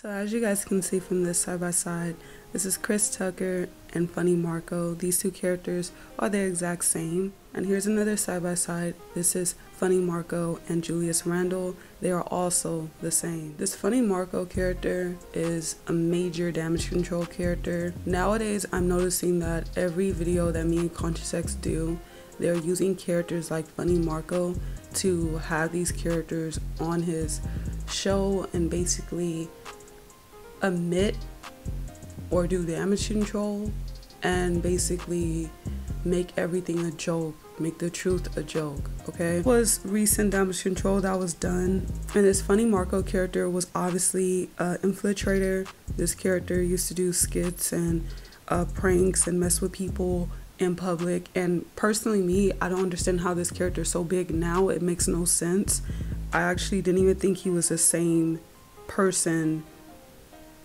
So as you guys can see from this side by side, this is Chris Tucker and Funny Marco. These two characters are the exact same. And here's another side by side. This is Funny Marco and Julius Randle. They are also the same. This Funny Marco character is a major damage control character. Nowadays, I'm noticing that every video that me and Conscious X do, they're using characters like Funny Marco to have these characters on his show and basically emit or do damage control and basically make everything a joke, make the truth a joke. Okay, it was recent damage control that was done, and this Funny Marco character was obviously an infiltrator. This character used to do skits and pranks and mess with people in public, and personally me, I don't understand how this character is so big now. It makes no sense. I actually didn't even think he was the same person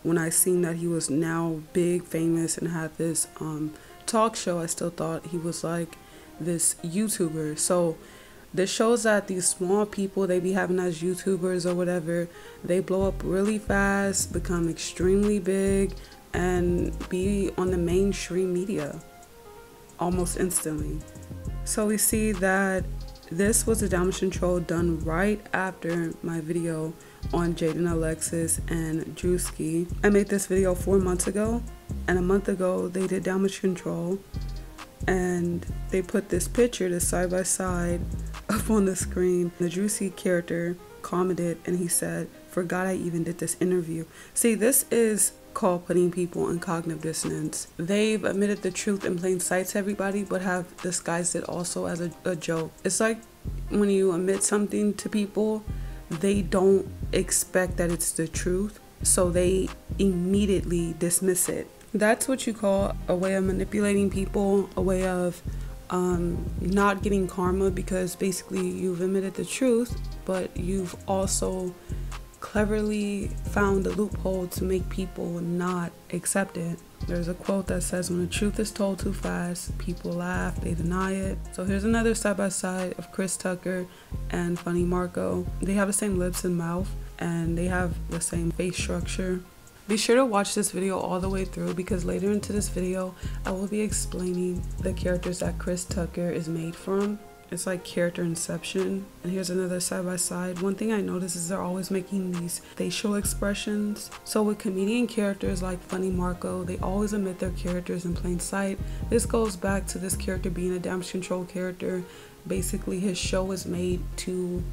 when I seen that he was now big, famous, and had this talk show. I still thought he was like this YouTuber. So this shows that these small people they be having as YouTubers or whatever, they blow up really fast, become extremely big, and be on the mainstream media almost instantly. So we see that this was a damage control done right after my video on Jaden Alexis and Drewski. I made this video 4 months ago, and a month ago they did damage control, and they put this picture, this side by side, up on the screen. The Drewski character commented and he said, "Forgot I even did this interview." See, this is called putting people in cognitive dissonance. They've admitted the truth in plain sight to everybody, but have disguised it also as a joke. It's like when you admit something to people, they don't expect that it's the truth, so they immediately dismiss it. That's what you call a way of manipulating people, a way of not getting karma, because basically you've admitted the truth, but you've also cleverly found a loophole to make people not accept it. There's a quote that says, "When the truth is told too fast, people laugh, they deny it." So here's another side by side of Chris Tucker and Funny Marco. They have the same lips and mouth, and they have the same face structure. Be sure to watch this video all the way through, because later into this video I will be explaining the characters that Chris Tucker is made from. It's like character inception. And here's another side by side. One thing I notice is they're always making these facial expressions. So with comedian characters like Funny Marco, they always omit their characters in plain sight. This goes back to this character being a damage control character. Basically his show is made to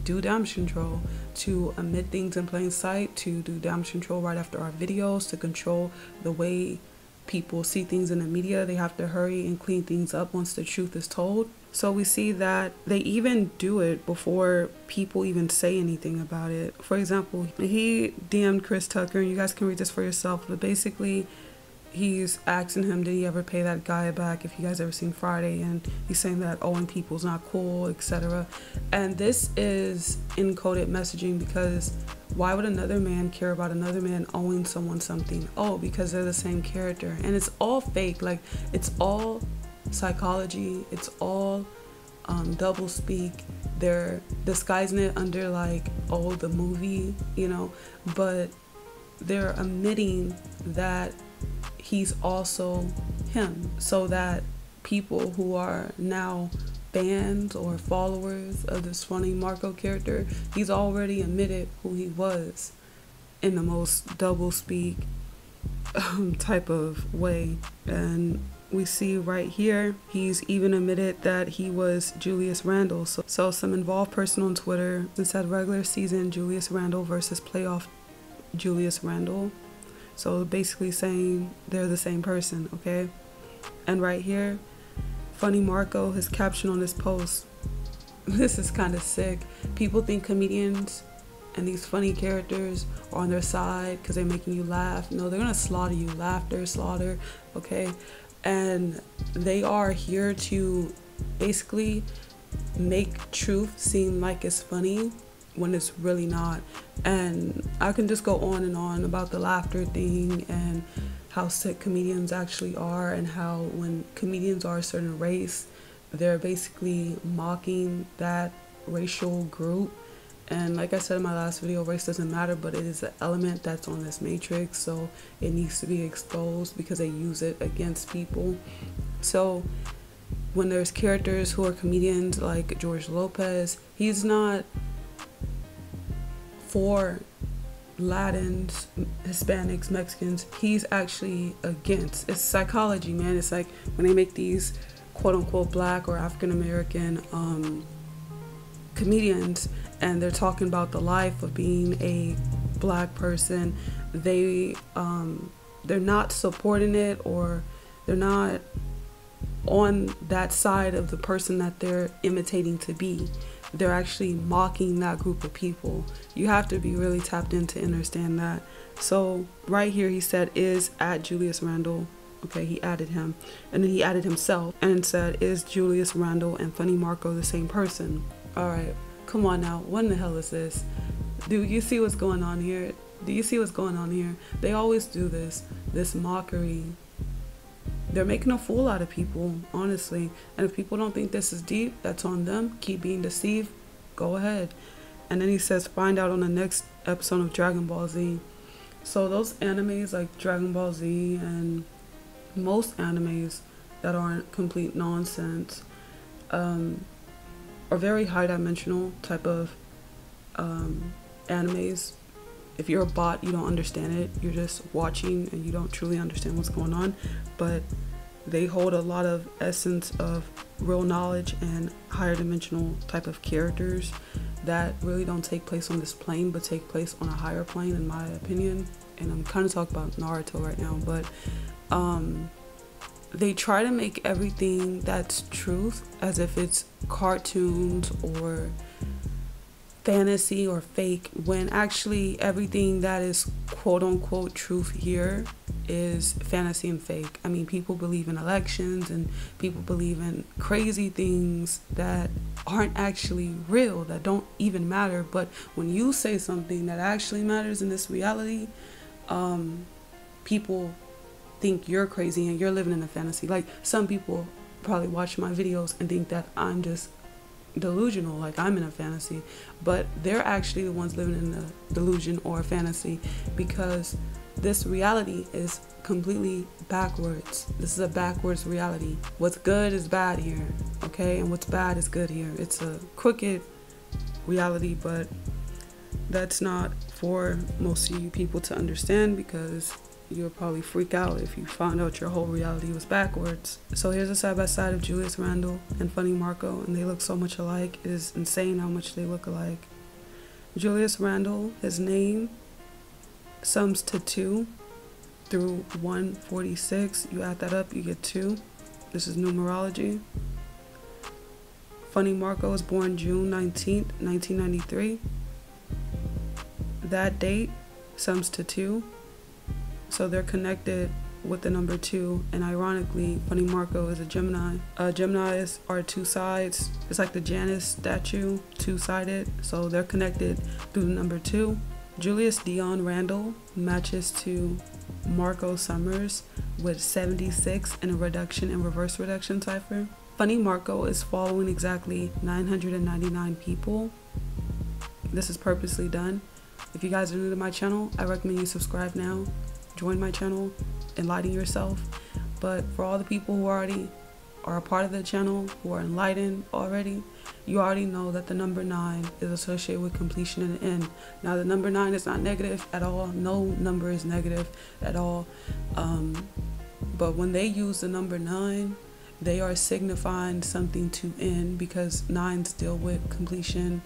do damage control, to omit things in plain sight, to do damage control right after our videos, to control the way people see things in the media. They have to hurry and clean things up once the truth is told. So we see that they even do it before people even say anything about it. For example, he DM'd Chris Tucker, and you guys can read this for yourself, but basically he's asking him, did he ever pay that guy back, if you guys ever seen Friday, and he's saying that owing people's not cool, etc. And this is encoded messaging, because why would another man care about another man owing someone something? Oh, because they're the same character. And it's all fake. Like, it's all psychology, it's all double speak. They're disguising it under like, oh, the movie, you know, but they're omitting that he's also him, so that people who are now fans or followers of this Funny Marco character, he's already admitted who he was in the most double speak type of way. And we see right here, he's even admitted that he was Julius Randle. So some involved person on Twitter said regular season Julius Randle versus playoff Julius Randle. So basically saying they're the same person, okay? And right here, Funny Marco, his caption on this post, this is kind of sick. People think comedians and these funny characters are on their side because they're making you laugh. No, they're gonna slaughter you. Laughter, slaughter, okay? And they are here to basically make truth seem like it's funny when it's really not. And I can just go on and on about the laughter thing and how sick comedians actually are, and how when comedians are a certain race, they're basically mocking that racial group And like I said in my last video, race doesn't matter, but it is an element that's on this matrix, so it needs to be exposed because they use it against people. So when there's characters who are comedians like George Lopez, he's not for Latins, Hispanics, Mexicans. He's actually against. It's psychology, man. It's like when they make these quote-unquote black or African-American comedians, and they're talking about the life of being a black person, they're not supporting it, or they're not on that side of the person that they're imitating to be. They're actually mocking that group of people. You have to be really tapped in to understand that. So right here he said is at Julius Randle. Okay, he added him, and then he added himself and said, is Julius Randle and Funny Marco the same person? All right, come on now, what in the hell is this? Do you see what's going on here? Do you see what's going on here? They always do this mockery. They're making a fool out of people, honestly. And if people don't think this is deep, that's on them. Keep being deceived, go ahead. And then he says, find out on the next episode of Dragon Ball Z. So those animes like Dragon Ball Z and most animes that aren't complete nonsense are very high dimensional type of animes. If you're a bot, you don't understand it. You're just watching and you don't truly understand what's going on. But they hold a lot of essence of real knowledge and higher dimensional type of characters that really don't take place on this plane, but take place on a higher plane, in my opinion. And I'm kind of talking about Naruto right now, but they try to make everything that's truth as if it's cartoons or fantasy or fake, when actually everything that is quote unquote truth here is fantasy and fake. I mean, people believe in elections and people believe in crazy things that aren't actually real, that don't even matter. But when you say something that actually matters in this reality, people think you're crazy and you're living in a fantasy. Like, some people probably watch my videos and think that I'm just delusional, like I'm in a fantasy, but they're actually the ones living in a delusion or a fantasy, because this reality is completely backwards. This is a backwards reality. What's good is bad here, okay, and what's bad is good here. It's a crooked reality, but that's not for most of you people to understand, because you'll probably freak out if you found out your whole reality was backwards. So here's a side-by-side of Julius Randle and Funny Marco, and they look so much alike. It is insane how much they look alike. Julius Randle, his name sums to 2 through 146. You add that up, you get 2. This is numerology. Funny Marco was born June 19th, 1993. That date sums to 2. So they're connected with the number 2, and ironically, Funny Marco is a Gemini. Geminis are 2 sides. It's like the Janus statue, 2-sided. So they're connected through the number 2. Julius Dion Randle matches to Marco Summers with 76 in a reduction and reverse reduction cipher. Funny Marco is following exactly 999 people. This is purposely done. If you guys are new to my channel, I recommend you subscribe now. Join my channel, enlighten yourself. But for all the people who already are a part of the channel, who are enlightened already, you already know that the number 9 is associated with completion and end. Now, the number 9 is not negative at all. No number is negative at all. But when they use the number 9, they are signifying something to end, because 9s deal with completion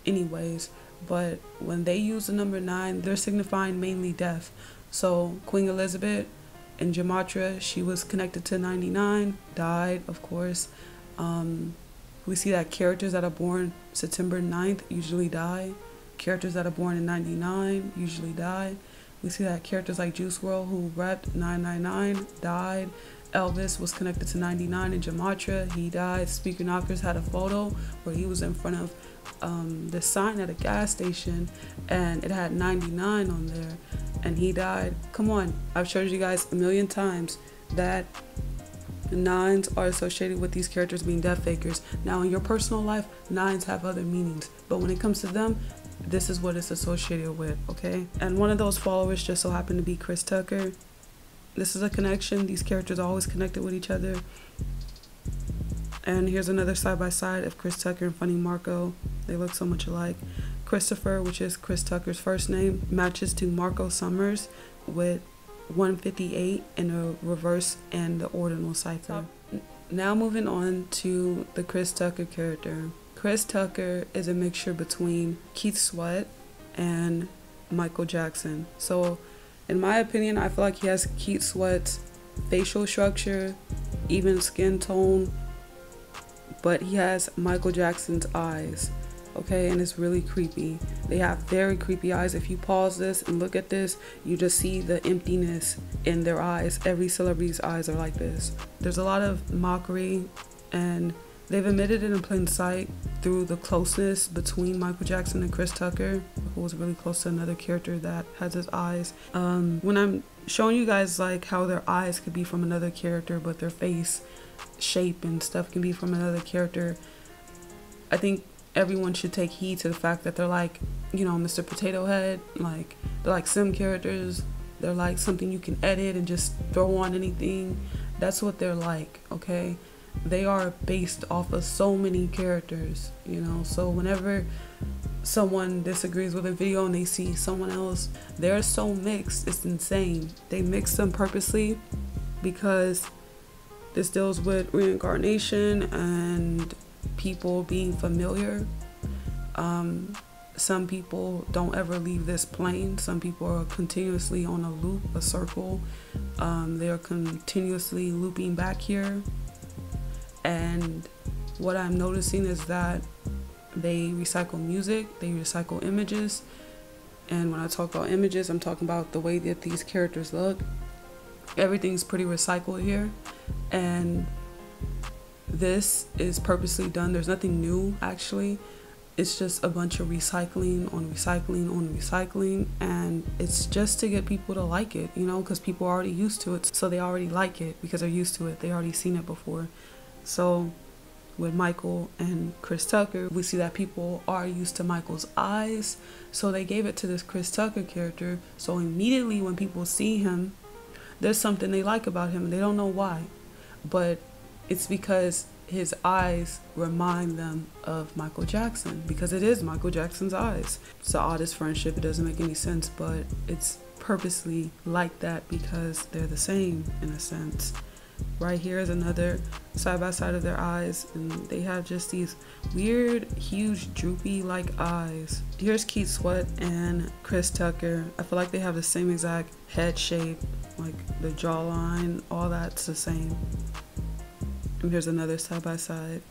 anyways. But when they use the number 9, they're signifying mainly death. So Queen Elizabeth in Gematria, she was connected to 99, died, of course. We see that characters that are born September 9th usually die. Characters that are born in 99 usually die. We see that characters like Juice WRLD, who repped 999, died. Elvis was connected to 99 in Gematria, he died. Speaker Knockers had a photo where he was in front of the sign at a gas station, and it had 99 on there, and he died. Come on, I've showed you guys a million times that 9s are associated with these characters being death fakers. Now, in your personal life, 9s have other meanings, but when it comes to them, this is what it's associated with, okay? And one of those followers just so happened to be Chris Tucker. This is a connection. These characters are always connected with each other. And here's another side-by-side of Chris Tucker and Funny Marco. They look so much alike. Christopher, which is Chris Tucker's first name, matches to Marco Summers with 158 in the reverse and the ordinal cipher. Now moving on to the Chris Tucker character. Chris Tucker is a mixture between Keith Sweat and Micheal Jackson. So in my opinion, I feel like he has Keith Sweat's facial structure, even skin tone, but he has Micheal Jackson's eyes, okay? And it's really creepy. They have very creepy eyes. If you pause this and look at this, you just see the emptiness in their eyes. Every celebrity's eyes are like this. There's a lot of mockery, and they've admitted it in plain sight through the closeness between Micheal Jackson and Chris Tucker, who was really close to another character that has his eyes. When I'm showing you guys like how their eyes could be from another character, but their face shape and stuff can be from another character, I think everyone should take heed to the fact that they're like, you know, Mr. Potato Head, like they're like sim characters. They're like something you can edit and just throw on anything. That's what they're like, okay? They are based off of so many characters, you know? So whenever someone disagrees with a video and they see someone else, they're so mixed, it's insane. They mix them purposely because this deals with reincarnation and people being familiar. Some people don't ever leave this plane. Some people are continuously on a loop, a circle. They are continuously looping back here. And what I'm noticing is that they recycle music, they recycle images. And when I talk about images, I'm talking about the way that these characters look. Everything's pretty recycled here. And this is purposely done. There's nothing new, actually. It's just a bunch of recycling on recycling on recycling, and it's just to get people to like it, you know, because people are already used to it, so they already like it because they're used to it. They already seen it before. So with Micheal and Chris Tucker, we see that people are used to Michael's eyes, so they gave it to this Chris Tucker character. So immediately when people see him, there's something they like about him, and they don't know why, but it's because his eyes remind them of Micheal Jackson, because it is Micheal Jackson's eyes. It's the oddest friendship. It doesn't make any sense, but it's purposely like that because they're the same in a sense. Right here is another side by side of their eyes, and they have just these weird, huge, droopy like eyes. Here's Keith Sweat and Chris Tucker. I feel like they have the same exact head shape, like the jawline, all that's the same. And here's another side by side.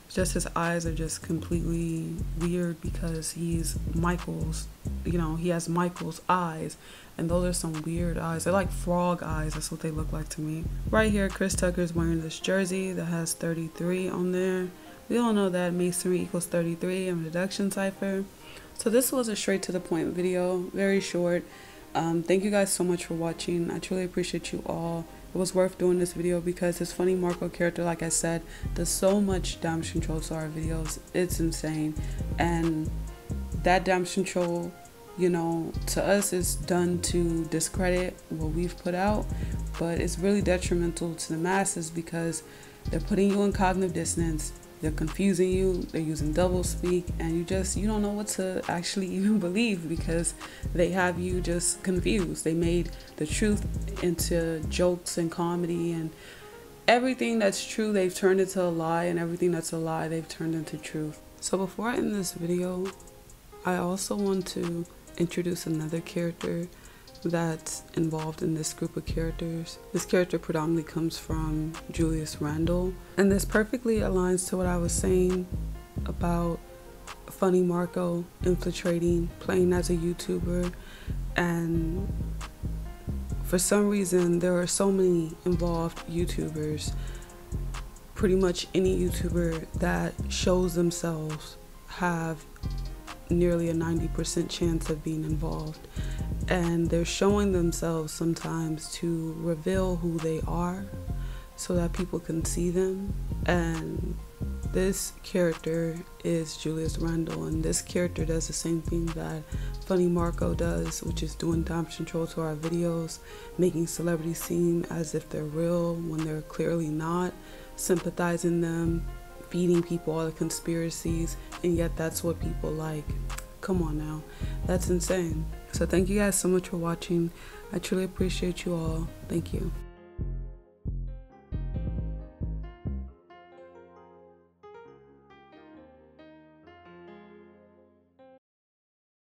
Just his eyes are just completely weird because he's Michael's, you know, he has Michael's eyes, and those are some weird eyes. They're like frog eyes. That's what they look like to me. Right here, Chris Tucker is wearing this jersey that has 33 on there. We all know that masonry equals 33 in reduction cipher. So this was a straight to the point video, very short. Thank you guys so much for watching. I truly appreciate you all. It was worth doing this video because this Funny Marco character, like I said, does so much damage control to our videos. It's insane. And that damage control, you know, to us is done to discredit what we've put out, but it's really detrimental to the masses because they're putting you in cognitive dissonance. They're confusing you, they're using double speak, and you don't know what to actually even believe because they have you just confused. They made the truth into jokes and comedy, and everything that's true they've turned into a lie, and everything that's a lie they've turned into truth. So before I end this video, I also want to introduce another character that's involved in this group of characters. This character predominantly comes from Julius Randle, and this perfectly aligns to what I was saying about Funny Marco infiltrating, playing as a YouTuber, and for some reason there are so many involved YouTubers. Pretty much any YouTuber that shows themselves have nearly a 90% chance of being involved, and they're showing themselves sometimes to reveal who they are so that people can see them. And this character is Julius Randle, and this character does the same thing that Funny Marco does, which is doing damage control to our videos, making celebrities seem as if they're real when they're clearly not, sympathizing them, feeding people all the conspiracies, and yet that's what people like. Come on now, that's insane. So thank you guys so much for watching. I truly appreciate you all. Thank you.